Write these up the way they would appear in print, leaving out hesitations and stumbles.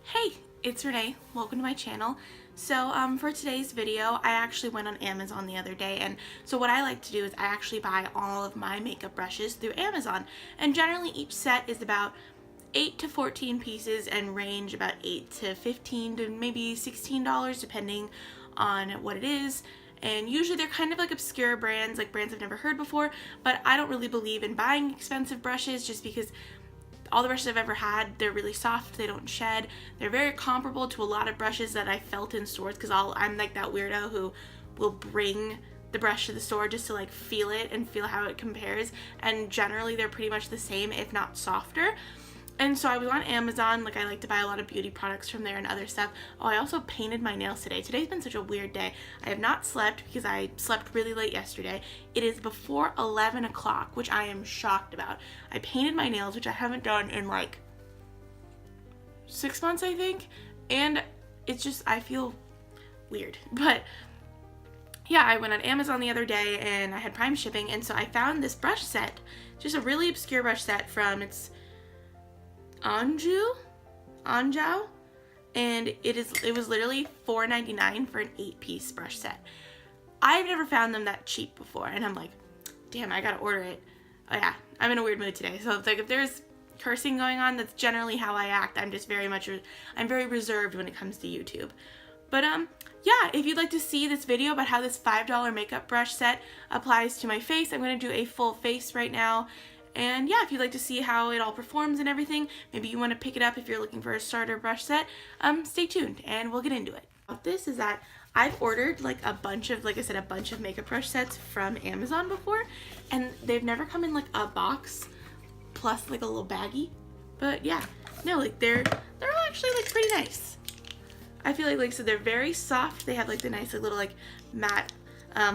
Hey, it's Renee. Welcome to my channel. So for today's video, I actually went on Amazon the other day, and so what I like to do is I actually buy all of my makeup brushes through Amazon, and generally each set is about 8 to 14 pieces and range about 8 to 15 to maybe $16 depending on what it is. And usually they're kind of like obscure brands, like brands I've never heard before, but I don't really believe in buying expensive brushes just because all the brushes I've ever had, they're really soft, they don't shed, they're very comparable to a lot of brushes that I felt in stores, because I'm like that weirdo who will bring the brush to the store just to like feel it and feel how it compares, and generally they're pretty much the same, if not softer. And so I was on Amazon, like I like to buy a lot of beauty products from there and other stuff. Oh, I also painted my nails today. Today's been such a weird day. I have not slept because I slept really late yesterday. It is before 11 o'clock, which I am shocked about. I painted my nails, which I haven't done in like 6 months, I think. And it's just, I feel weird. But yeah, I went on Amazon the other day and I had Prime shipping. And so I found this brush set, just a really obscure brush set from, it's Anjou, and it was literally $4.99 for an 8-piece brush set. I've never found them that cheap before, and I'm like, damn, I gotta order it. Oh yeah, I'm in a weird mood today, so it's like if there's cursing going on, that's generally how I act. I'm very reserved when it comes to YouTube. But yeah, if you'd like to see this video about how this $5 makeup brush set applies to my face, I'm gonna do a full face right now. And yeah, if you'd like to see how it all performs and everything, maybe you want to pick it up if you're looking for a starter brush set, stay tuned and we'll get into it. This is that I've ordered like a bunch of, like I said, a bunch of makeup brush sets from Amazon before, and they've never come in like a box plus like a little baggie. But yeah, no, like they're actually like pretty nice. I feel like so they're very soft. They have like the nice like, little like matte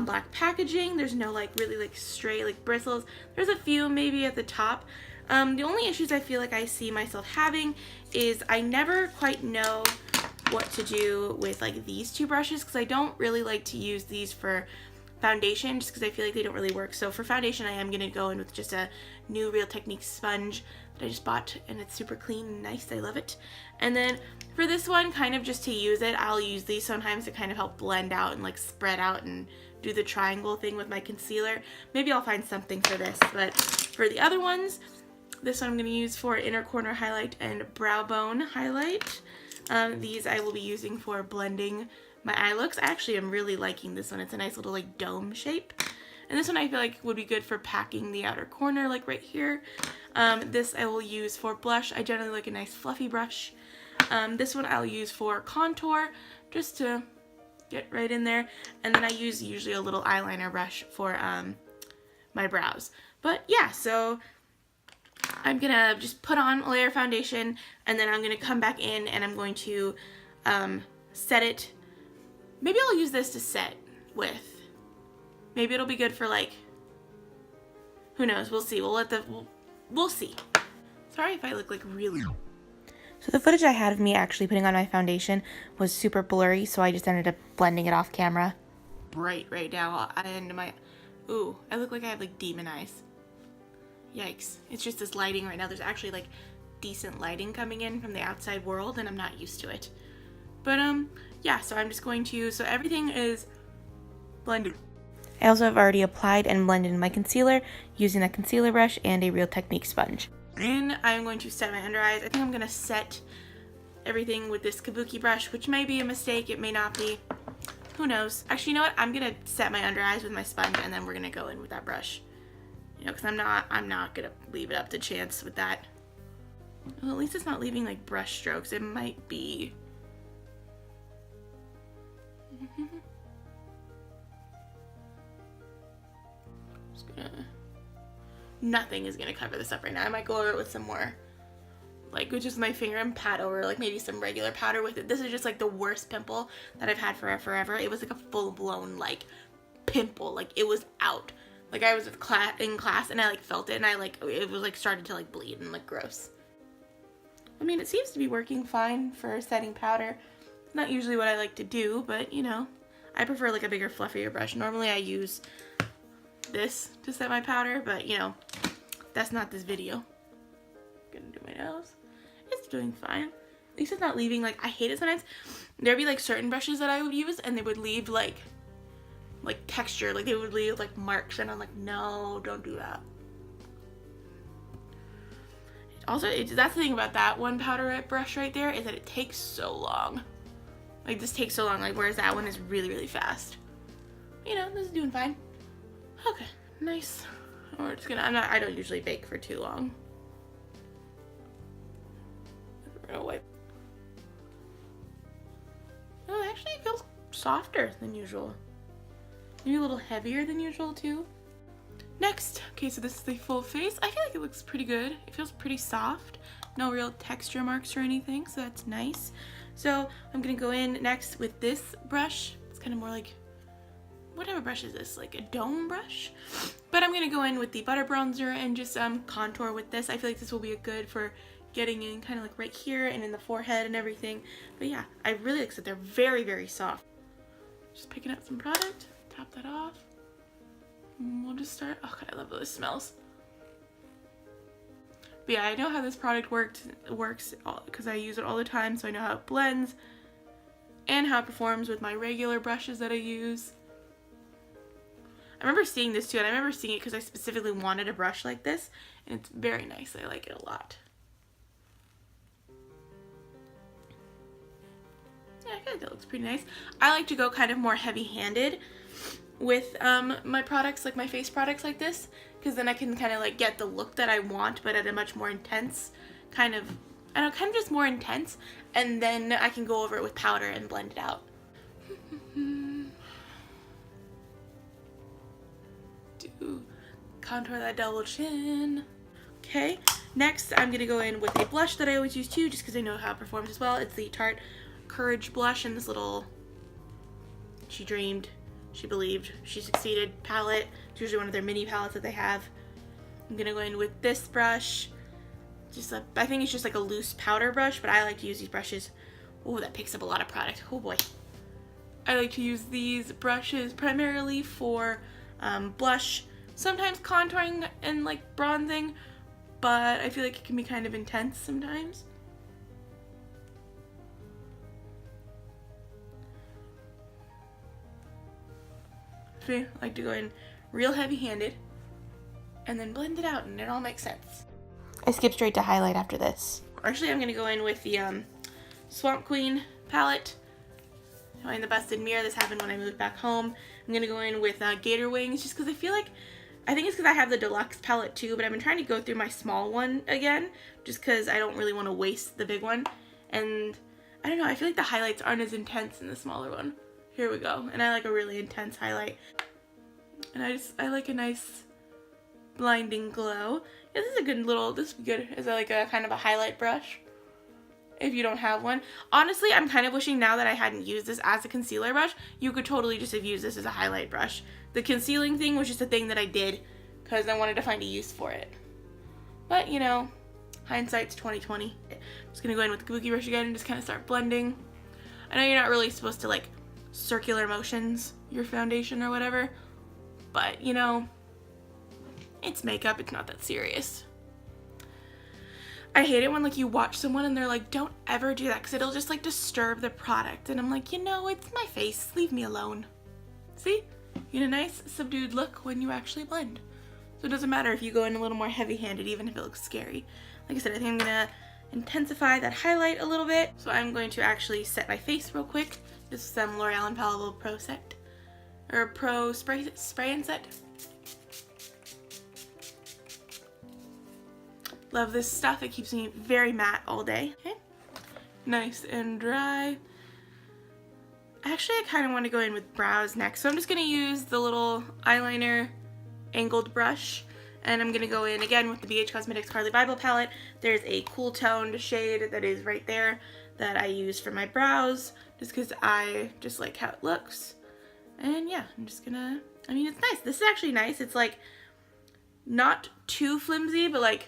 black packaging. There's no like really like stray like bristles. There's a few maybe at the top. The only issues I feel like I see myself having is I never quite know what to do with like these two brushes, because I don't really like to use these for foundation just because I feel like they don't really work. So for foundation I am going to go in with just a new Real Techniques sponge that I just bought, and it's super clean and nice. I love it. And then for this one, kind of just to use it, I'll use these sometimes to kind of help blend out and like spread out and do the triangle thing with my concealer. Maybe I'll find something for this, but for the other ones, this one I'm going to use for inner corner highlight and brow bone highlight. These I will be using for blending my eye looks. I actually am really liking this one. It's a nice little like dome shape. And this one I feel like would be good for packing the outer corner, like right here. This I will use for blush. I generally like a nice fluffy brush. This one I'll use for contour, just to get right in there. And then I use usually a little eyeliner brush for my brows. But yeah, so I'm gonna just put on a layer of foundation, and then I'm gonna come back in and I'm going to set it. Maybe I'll use this to set with. Maybe it'll be good for like, who knows, we'll see. We'll see. Sorry if I look like really. So the footage I had of me actually putting on my foundation was super blurry, so I just ended up blending it off camera. Right now, ooh, I look like I have like demon eyes. Yikes. It's just this lighting right now. There's actually like decent lighting coming in from the outside world, and I'm not used to it. But yeah, so I'm just going to, so everything is blended. I also have already applied and blended my concealer using a concealer brush and a Real Techniques sponge. And I'm going to set my under eyes. I think I'm going to set everything with this kabuki brush, which may be a mistake, it may not be. Who knows? Actually, you know what? I'm going to set my under eyes with my sponge, and then we're going to go in with that brush. You know, because I'm not going to leave it up to chance with that. Well, at least it's not leaving like brush strokes. It might be. Nothing is gonna cover this up right now. I might go over it with some more, like with just my finger and pat over, like maybe some regular powder with it. This is just like the worst pimple that I've had for forever. It was like a full-blown like pimple, like it was out. Like I was in class and I like felt it, and it was like started to like bleed and like gross. I mean, it seems to be working fine for setting powder. Not usually what I like to do, but you know, I prefer like a bigger, fluffier brush. Normally I use this to set my powder, but you know, that's not this video. Gonna do my nose. It's doing fine. least it's not leaving, like, I hate it sometimes. There'd be like certain brushes that I would use and they would leave like texture, like they would leave like marks, and I'm like, no, don't do that. Also, that's the thing about that one powder brush right there, is that it takes so long. Like, this takes so long, like, whereas that one is really, really fast. You know, this is doing fine. Okay, nice. We're just gonna, I don't usually bake for too long. We're gonna wipe. Oh, actually it feels softer than usual. Maybe a little heavier than usual too. Next, okay, so this is the full face. I feel like it looks pretty good. It feels pretty soft. No real texture marks or anything, so that's nice. So I'm gonna go in next with this brush. It's kind of more like, whatever brush is this? Like a dome brush? But I'm gonna go in with the butter bronzer and just contour with this. I feel like this will be a good for getting in kind of like right here and in the forehead and everything. But yeah, I really like that they're very, very soft. Just picking up some product, top that off. We'll just start. Oh god, I love those smells. But yeah, I know how this product works because I use it all the time, so I know how it blends and how it performs with my regular brushes that I use. I remember seeing this too, and I remember seeing it because I specifically wanted a brush like this, and it's very nice. I like it a lot. Yeah, I feel like that looks pretty nice. I like to go kind of more heavy-handed with my products, like my face products like this, because then I can kind of like get the look that I want, but at a much more intense kind of, I don't know, kind of just more intense, and then I can go over it with powder and blend it out. Do contour that double chin. Okay, next I'm gonna go in with a blush that I always use too, just because I know how it performs as well. It's the Tarte Courage blush in this little She Dreamed, She Believed, She Succeeded palette. It's usually one of their mini palettes that they have. I'm gonna go in with this brush. Just I think it's just like a loose powder brush, but I like to use these brushes. Oh, that picks up a lot of product. Oh boy. I like to use these brushes primarily for blush, sometimes contouring and like bronzing, but I feel like it can be kind of intense sometimes. So I like to go in real heavy-handed and then blend it out, and it all makes sense. I skip straight to highlight after this. Actually, I'm going to go in with the Swamp Queen palette. In the Busted Mirror. This happened when I moved back home. I'm going to go in with Gator Wings, just because I feel like, I think it's because I have the deluxe palette too, but I've been trying to go through my small one again, just because I don't really want to waste the big one. And I don't know, I feel like the highlights aren't as intense in the smaller one. Here we go. And I like a really intense highlight. And I like a nice blinding glow. Yeah, this is a good little, this would be good as like a kind of a highlight brush if you don't have one. Honestly, I'm kind of wishing now that I hadn't used this as a concealer brush. You could totally just have used this as a highlight brush. The concealing thing was just a thing that I did because I wanted to find a use for it. But, you know, hindsight's 20/20. I'm just going to go in with the Kabuki brush again and just kind of start blending. I know you're not really supposed to like circular motions your foundation or whatever, but you know, it's makeup, it's not that serious. I hate it when like you watch someone and they're like, don't ever do that because it'll just like disturb the product, and I'm like, you know, it's my face, leave me alone. See, you get a nice subdued look when you actually blend. So it doesn't matter if you go in a little more heavy-handed, even if it looks scary. Like I said, I think I'm gonna intensify that highlight a little bit. So I'm going to actually set my face real quick. Just some L'Oreal Infallible Pro Set, or Pro Spray and Set. Love this stuff. It keeps me very matte all day. Okay, nice and dry. Actually, I kind of want to go in with brows next, so I'm just going to use the little eyeliner angled brush, and I'm going to go in again with the BH Cosmetics Carly Bible palette. There's a cool toned shade that is right there that I use for my brows, just because I just like how it looks. And yeah, I'm just gonna, I mean, it's nice. This is actually nice. It's like not too flimsy, but like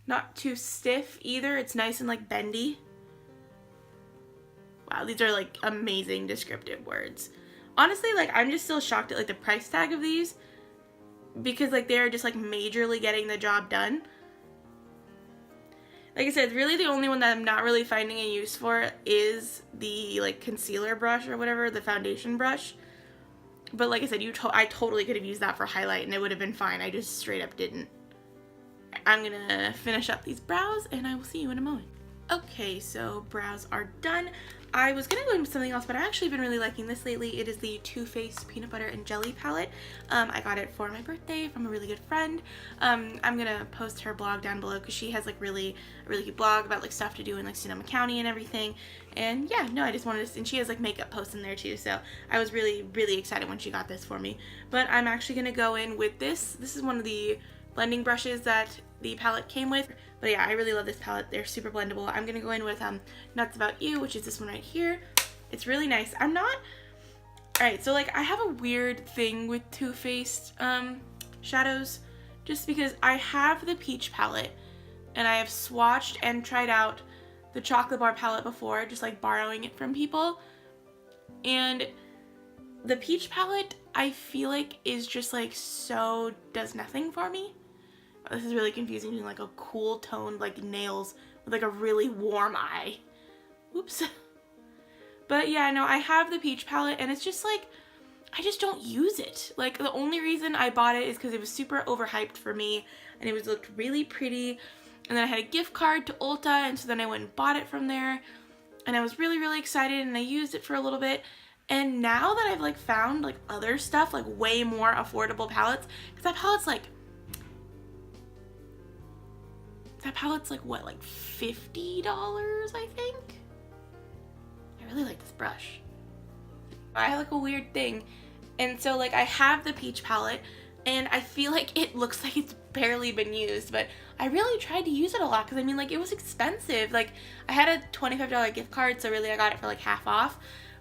not too stiff either. It's nice and like bendy. Wow, these are like amazing descriptive words. Honestly, like I'm just still shocked at like the price tag of these, because like they're just like majorly getting the job done. Like I said, really the only one that I'm not really finding a use for is the like concealer brush or whatever, the foundation brush. But like I said, I totally could have used that for highlight and it would have been fine. I just straight up didn't. I'm gonna finish up these brows and I will see you in a moment. Okay, so brows are done. I was gonna go into something else, but I've actually been really liking this lately. It is the Too Faced Peanut Butter and Jelly palette. I got it for my birthday from a really good friend. I'm gonna post her blog down below because she has like a really good blog about like stuff to do in like Sonoma County and everything. And yeah, no, I just wanted to, and she has like makeup posts in there too, so I was really excited when she got this for me. But I'm actually gonna go in with this. This is one of the blending brushes that the palette came with. But yeah, I really love this palette. They're super blendable. I'm gonna go in with Nuts About You, which is this one right here. It's really nice. Alright, so like I have a weird thing with Too Faced shadows, just because I have the peach palette and I have swatched and tried out the chocolate bar palette before, just like borrowing it from people. And the peach palette I feel like is just like so does nothing for me. This is really confusing, doing like a cool toned like nails with like a really warm eye. Oops. But yeah, no, I have the peach palette and it's just like, I just don't use it. Like the only reason I bought it is because it was super overhyped for me and it looked really pretty. And then I had a gift card to Ulta and so then I went and bought it from there. And I was really excited and I used it for a little bit. And now that I've like found like other stuff, like way more affordable palettes, because that palette's like what, like $50, I think? I really like this brush. I have like a weird thing. And so like I have the peach palette and I feel like it looks like it's barely been used, but I really tried to use it a lot because I mean like it was expensive. Like I had a $25 gift card, so really I got it for like half off.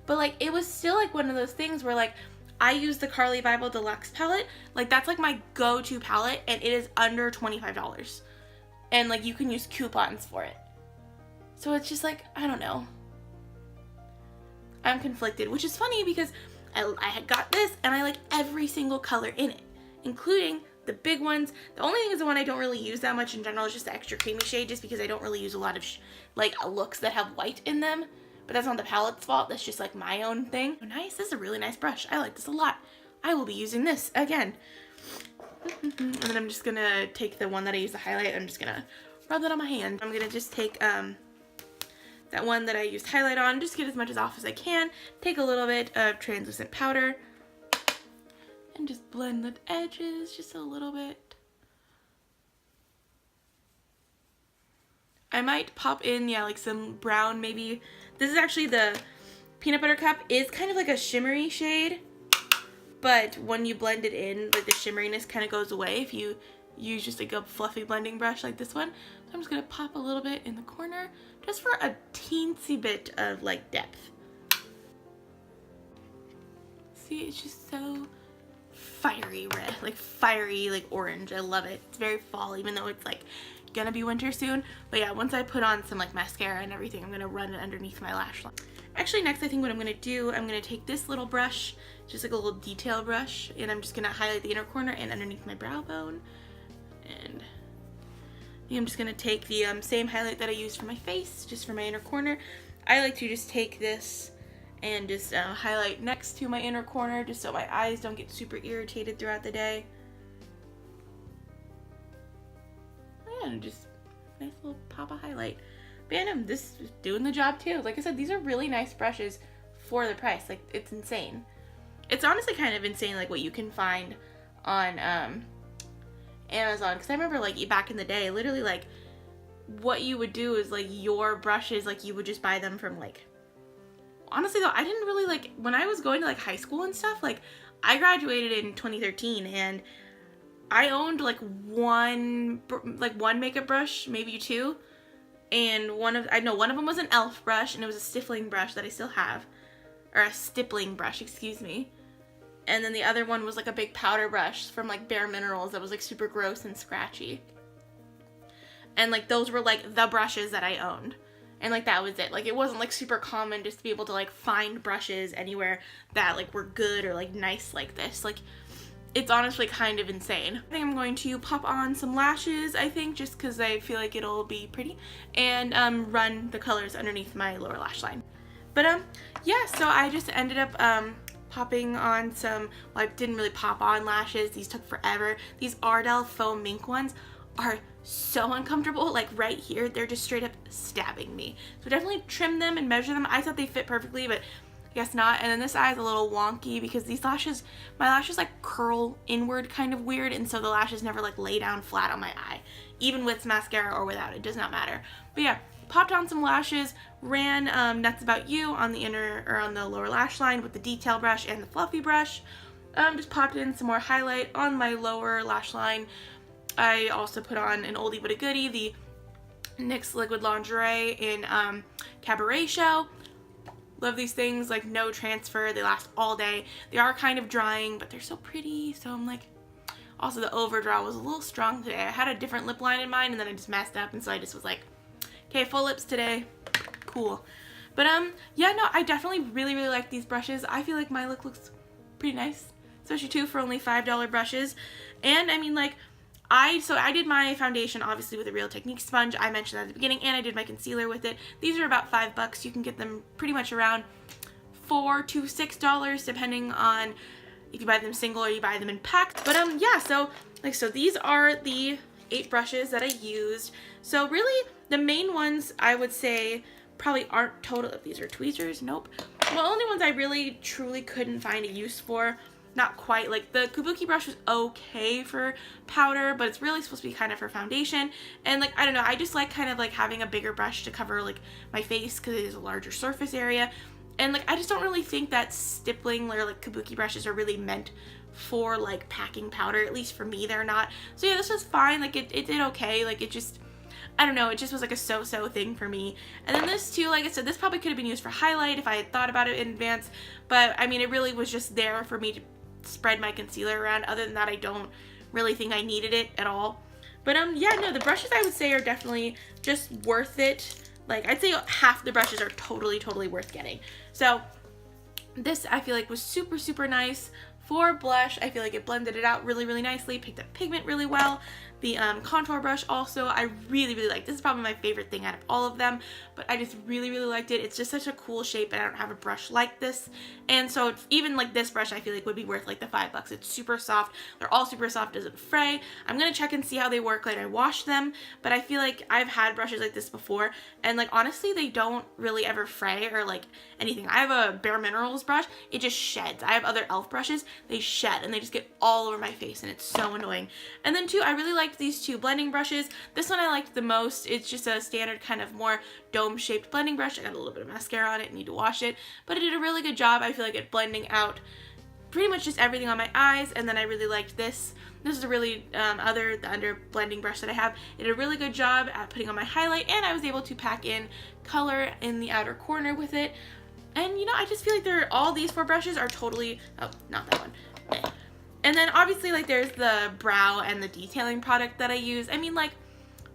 But like it was still like one of those things where like I use the Carly Bible Deluxe palette. Like that's like my go-to palette and it is under $25. And like you can use coupons for it. So it's just like, I don't know. I'm conflicted, which is funny because I had got this and I like every single color in it, including the big ones. The only thing is the one I don't really use that much in general is just the extra creamy shade, just because I don't really use a lot of like looks that have white in them. But that's not the palette's fault, that's just like my own thing. Oh, nice, this is a really nice brush. I like this a lot. I will be using this again. And then I'm just gonna take the one that I use to highlight, I'm just gonna rub that on my hand. I'm gonna just take that one that I used highlight on, just get as much as off as I can, take a little bit of translucent powder, and just blend the edges just a little bit. I might pop in, yeah, like some brown maybe. This is actually the Peanut Butter Cup is kind of like a shimmery shade, but when you blend it in, like the shimmeriness kind of goes away if you use just like a fluffy blending brush like this one. So I'm just gonna pop a little bit in the corner just for a teensy bit of like depth. See, it's just so fiery red, like fiery, like orange. I love it. It's very fall, even though it's like gonna be winter soon. But yeah, once I put on some like mascara and everything, I'm gonna run it underneath my lash line. Actually, next I think what I'm gonna do, I'm gonna take this little brush, just like a little detail brush, and I'm just gonna highlight the inner corner and underneath my brow bone. And I'm just gonna take the same highlight that I used for my face, just for my inner corner. I like to just take this and just highlight next to my inner corner, just so my eyes don't get super irritated throughout the day. And just nice little pop of highlight. But yeah, no, this is doing the job too. Like I said, these are really nice brushes for the price. Like, it's insane. It's honestly kind of insane, like what you can find on Amazon. Because I remember like back in the day, literally like what you would do is like your brushes, like you would just buy them from like, honestly though, I didn't really like, when I was going to like high school and stuff, like I graduated in 2013 and I owned like one makeup brush, maybe two, and one of them was an e.l.f. brush, and it was a stippling brush that I still have, or a stippling brush, excuse me. And then the other one was like a big powder brush from like Bare Minerals that was like super gross and scratchy. And like those were like the brushes that I owned. And like that was it. Like it wasn't like super common just to be able to like find brushes anywhere that like were good or like nice like this. Like it's honestly kind of insane. I think I'm going to pop on some lashes, I think, just because I feel like it'll be pretty, and run the colors underneath my lower lash line. But yeah, so I just ended up popping on some, well, I didn't really pop on lashes. These took forever. These Ardelle Faux Mink ones are so uncomfortable. Like right here, they're just straight up stabbing me. So definitely trim them and measure them. I thought they fit perfectly, but I guess not. And then this eye is a little wonky because these lashes, my lashes like curl inward kind of weird, and so the lashes never like lay down flat on my eye, even with mascara or without. It does not matter. But yeah, popped on some lashes, ran Nuts About You on the inner or on the lower lash line with the detail brush and the fluffy brush. Just popped in some more highlight on my lower lash line. I also put on an oldie but a goodie, the NYX Liquid Lingerie in Cabaret show. Love these things, like no transfer, they last all day. They are kind of drying, but they're so pretty, so I'm like, also the overdraw was a little strong today. I had a different lip line in mind and then I just messed up, and so I just was like, okay, full lips today, cool. But yeah, no, I definitely really like these brushes. I feel like my look looks pretty nice, especially too for only $5 brushes. And I mean, like, so I did my foundation obviously with a Real Techniques sponge. I mentioned that at the beginning, and I did my concealer with it. These are about $5. You can get them pretty much around $4 to $6 depending on if you buy them single or you buy them in packs. But yeah, so these are the 8 brushes that I used. So really the main ones I would say probably aren't total. These are tweezers, nope. The only ones I really truly couldn't find a use for, not quite, like the Kabuki brush was okay for powder, but it's really supposed to be kind of for foundation. And like, I don't know, I just like kind of like having a bigger brush to cover like my face because it is a larger surface area. And like, I just don't really think that stippling or like Kabuki brushes are really meant for like packing powder. At least for me, they're not. So yeah, this was fine. Like it did okay. Like it just, I don't know, it just was like a so-so thing for me. And then this too, like I said, this probably could have been used for highlight if I had thought about it in advance. But I mean, it really was just there for me to spread my concealer around. Other than that, I don't really think I needed it at all. But yeah, no, the brushes I would say are definitely just worth it. Like I'd say half the brushes are totally worth getting. So this I feel like was super nice. For blush, I feel like it blended it out really nicely, picked up pigment really well. The contour brush also, I really like. This is probably my favorite thing out of all of them, but I just really liked it. It's just such a cool shape, and I don't have a brush like this. And so even like this brush, I feel like would be worth like the $5. It's super soft. They're all super soft, doesn't fray. I'm gonna check and see how they work like I wash them, but I feel like I've had brushes like this before, and like honestly, they don't really ever fray or like anything. I have a Bare Minerals brush, it just sheds. I have other e.l.f. brushes, they shed and they just get all over my face, and it's so annoying. And then too, I really liked these 2 blending brushes. This one I liked the most. It's just a standard kind of more dome shaped blending brush. I got a little bit of mascara on it, need to wash it, but it did a really good job. I feel like it blending out pretty much just everything on my eyes. And then I really liked this. This is a really the under blending brush that I have. It did a really good job at putting on my highlight, and I was able to pack in color in the outer corner with it. And you know, I just feel like all these 4 brushes are totally, oh, not that one. And then obviously like there's the brow and the detailing product that I use. I mean, like,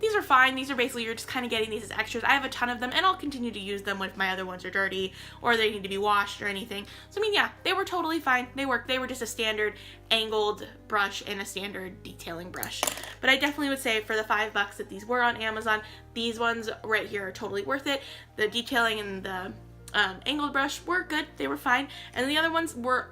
these are fine. These are basically, you're just kind of getting these as extras. I have a ton of them, and I'll continue to use them if my other ones are dirty or they need to be washed or anything. So I mean, yeah, they were totally fine. They worked. They were just a standard angled brush and a standard detailing brush. But I definitely would say for the $5 that these were on Amazon, these ones right here are totally worth it. The detailing and the angled brush were good. They were fine. And the other ones were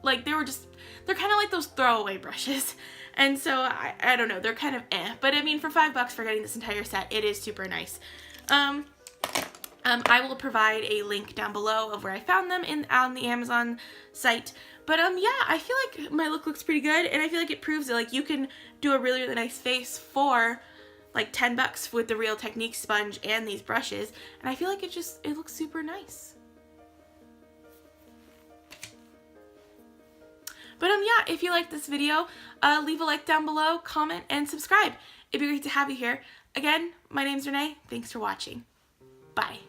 like, they're kind of like those throwaway brushes. And so I don't know, they're kind of but I mean, for $5 for getting this entire set, it is super nice. I will provide a link down below of where I found them on the Amazon site. But yeah, I feel like my look looks pretty good, and I feel like it proves that like you can do a really nice face for like $10 with the Real Techniques sponge and these brushes, and I feel like it looks super nice. But yeah, if you liked this video, leave a like down below, comment, and subscribe. It'd be great to have you here. Again, my name's Renee. Thanks for watching. Bye.